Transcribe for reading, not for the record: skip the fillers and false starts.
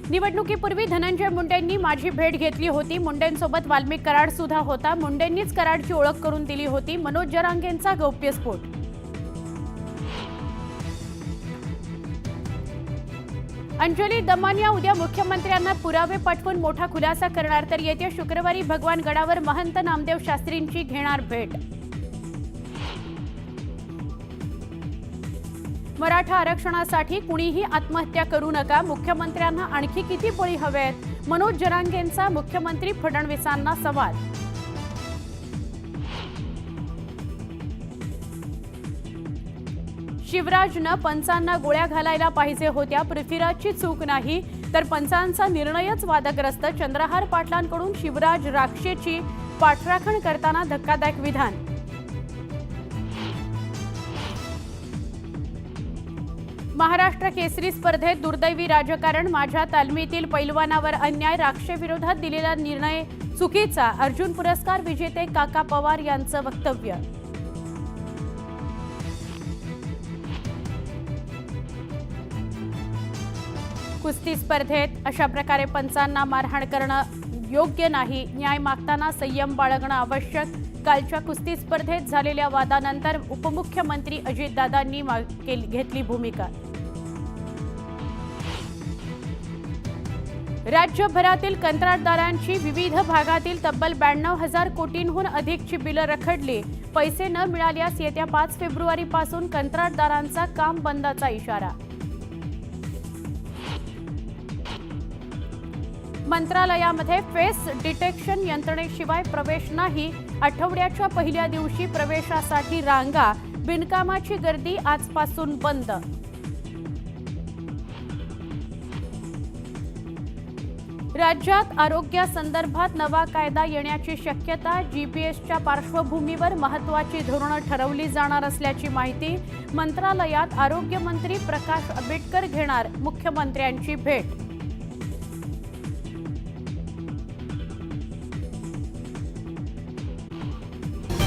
निवडणुकीपूर्वी धनंजय मुंडेंनी माझी भेट घेतली होती। मुंडेंसोबत वाल्मिक कराड सुद्धा होता। मुंडेंनीच कराडची ओळख करून दिली होती। मनोज जरांगेंचा गौप्यस्फोट। अंजली दमानिया उद्या मुख्यमंत्र्यांना पुरावे पाठवून मोठा खुलासा करणार, तर येत्या शुक्रवारी भगवान गडावर महंत नामदेव शास्त्रींची घेणार भेट। मराठा आरक्षणासाठी कुणीही आत्महत्या करू नका, मुख्यमंत्र्यांना आणखी किती बळी हवेत? मनोज जरांगेंचा मुख्यमंत्री फडणवीसांना सवाल। शिवराजनं पंचांना गोळ्या घालायला पाहिजे होत्या, पृथ्वीराजची चूक नाही, तर पंचांचा निर्णयच वादग्रस्त। चंद्रहार पाटलांकडून शिवराज राक्षेची पाठराखण करताना धक्कादायक विधान। महाराष्ट्र केसरी स्पर्धेत दुर्दैवी राजकारण, माझ्या तालमीतील पैलवानावर अन्याय, राक्षेविरोधात दिलेला निर्णय चुकीचा, अर्जुन पुरस्कार विजेते काका पवार यांचं वक्तव्य। कुस्ती स्पर्धेत अशा प्रकारे पंचांना मारहाण करणं योग्य नाही, न्याय मागताना संयम बाळगणं आवश्यक। कालच्या कुस्ती स्पर्धेत झालेल्या वादानंतर उपमुख्यमंत्री अजितदादांनी घेतली भूमिका। राज्यभरातील कंत्राटदारांची विविध भागातील तब्बल 92,000 कोटींहून अधिकची बिलं रखडली। पैसे न मिळाल्यास येत्या 5 फेब्रुवारीपासून कंत्राटदारांचा काम बंदचा इशारा। मंत्रालयामध्ये फेस डिटेक्शन यंत्रणेशिवाय प्रवेश नाही, आठवड्याच्या पहिल्या दिवशी प्रवेशासाठी रांगा, बिनकामाची गर्दी आजपासून बंद। राज्यात आरोग्यासंदर्भात नवा कायदा येण्याची शक्यता, जीपीएसच्या पार्श्वभूमीवर महत्त्वाची धोरणं ठरवली जाणार असल्याची माहिती। मंत्रालयात आरोग्यमंत्री प्रकाश आंबेडकर घेणार मुख्यमंत्र्यांची भेट।